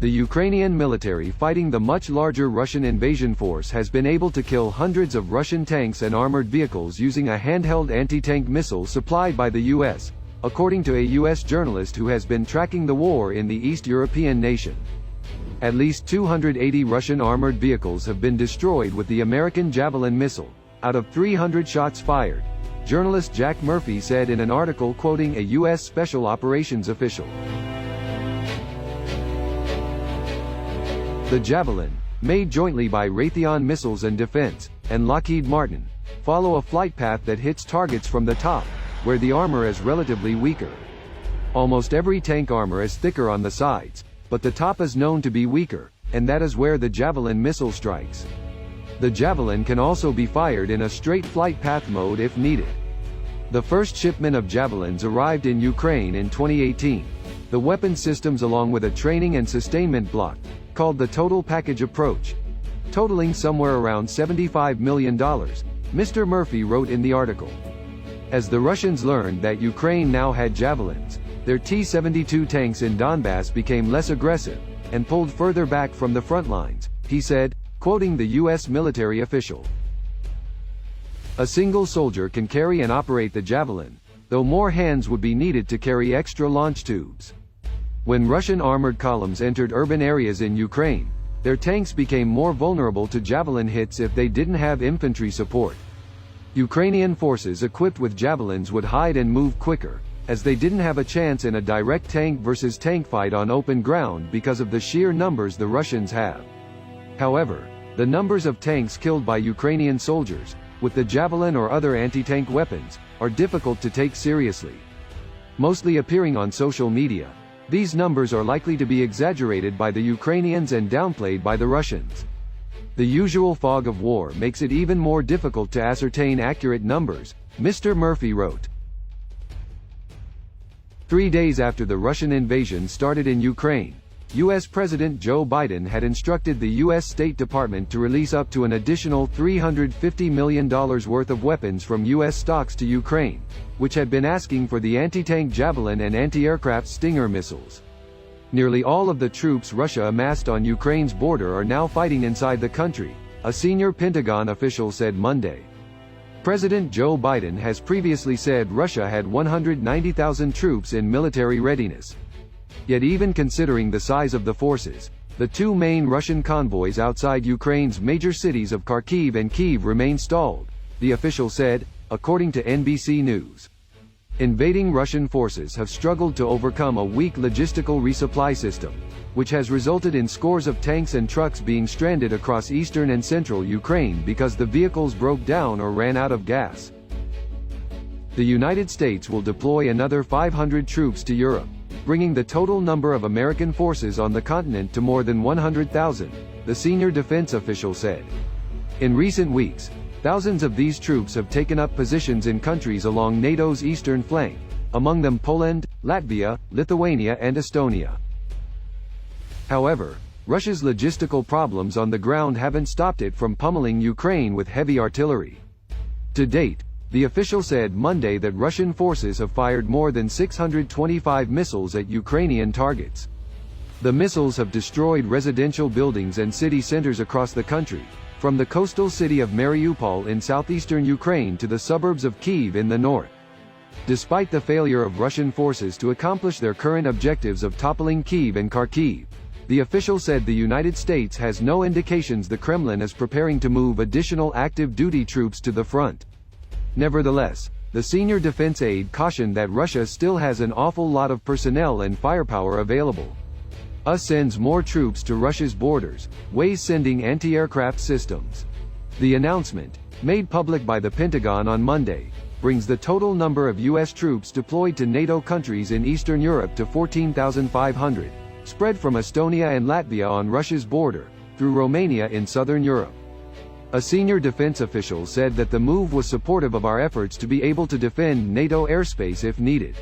The Ukrainian military fighting the much larger Russian invasion force has been able to kill hundreds of Russian tanks and armored vehicles using a handheld anti-tank missile supplied by the US, according to a US journalist who has been tracking the war in the East European nation. At least 280 Russian armored vehicles have been destroyed with the American Javelin missile, out of 300 shots fired, journalist Jack Murphy said in an article quoting a US Special Operations official. The Javelin, made jointly by Raytheon Missiles and Defense, and Lockheed Martin, follow a flight path that hits targets from the top, where the armor is relatively weaker. Almost every tank armor is thicker on the sides, but the top is known to be weaker, and that is where the Javelin missile strikes. The Javelin can also be fired in a straight flight path mode if needed. The first shipment of Javelins arrived in Ukraine in 2018. The weapon systems along with a training and sustainment block, called the Total Package Approach, totaling somewhere around $75 million, Mr. Murphy wrote in the article. As the Russians learned that Ukraine now had Javelins, their T-72 tanks in Donbass became less aggressive, and pulled further back from the front lines, he said, quoting the U.S. military official. A single soldier can carry and operate the Javelin, though more hands would be needed to carry extra launch tubes. When Russian armored columns entered urban areas in Ukraine, their tanks became more vulnerable to Javelin hits if they didn't have infantry support. Ukrainian forces equipped with Javelins would hide and move quicker, as they didn't have a chance in a direct tank versus tank fight on open ground because of the sheer numbers the Russians have. However, the numbers of tanks killed by Ukrainian soldiers, with the Javelin or other anti-tank weapons, are difficult to take seriously. Mostly appearing on social media, these numbers are likely to be exaggerated by the Ukrainians and downplayed by the Russians. The usual fog of war makes it even more difficult to ascertain accurate numbers, Mr. Murphy wrote. 3 days after the Russian invasion started in Ukraine, U.S. President Joe Biden had instructed the U.S. State Department to release up to an additional $350 million worth of weapons from U.S. stocks to Ukraine, which had been asking for the anti-tank Javelin and anti-aircraft Stinger missiles. Nearly all of the troops Russia amassed on Ukraine's border are now fighting inside the country, a senior Pentagon official said Monday. President Joe Biden has previously said Russia had 190,000 troops in military readiness. Yet even considering the size of the forces, the two main Russian convoys outside Ukraine's major cities of Kharkiv and Kyiv remain stalled, the official said, according to NBC News. Invading Russian forces have struggled to overcome a weak logistical resupply system, which has resulted in scores of tanks and trucks being stranded across eastern and central Ukraine because the vehicles broke down or ran out of gas. The United States will deploy another 500 troops to Europe, bringing the total number of American forces on the continent to more than 100,000, the senior defense official said. In recent weeks, thousands of these troops have taken up positions in countries along NATO's eastern flank, among them Poland, Latvia, Lithuania and Estonia. However, Russia's logistical problems on the ground haven't stopped it from pummeling Ukraine with heavy artillery. To date, the official said Monday that Russian forces have fired more than 625 missiles at Ukrainian targets. The missiles have destroyed residential buildings and city centers across the country, from the coastal city of Mariupol in southeastern Ukraine to the suburbs of Kyiv in the north. Despite the failure of Russian forces to accomplish their current objectives of toppling Kyiv and Kharkiv, the official said the United States has no indications the Kremlin is preparing to move additional active duty troops to the front. Nevertheless, the senior defense aide cautioned that Russia still has an awful lot of personnel and firepower available. US sends more troops to Russia's borders, ways sending anti-aircraft systems. The announcement, made public by the Pentagon on Monday, brings the total number of U.S. troops deployed to NATO countries in Eastern Europe to 14,500, spread from Estonia and Latvia on Russia's border, through Romania in southern Europe. A senior defense official said that the move was supportive of our efforts to be able to defend NATO airspace if needed.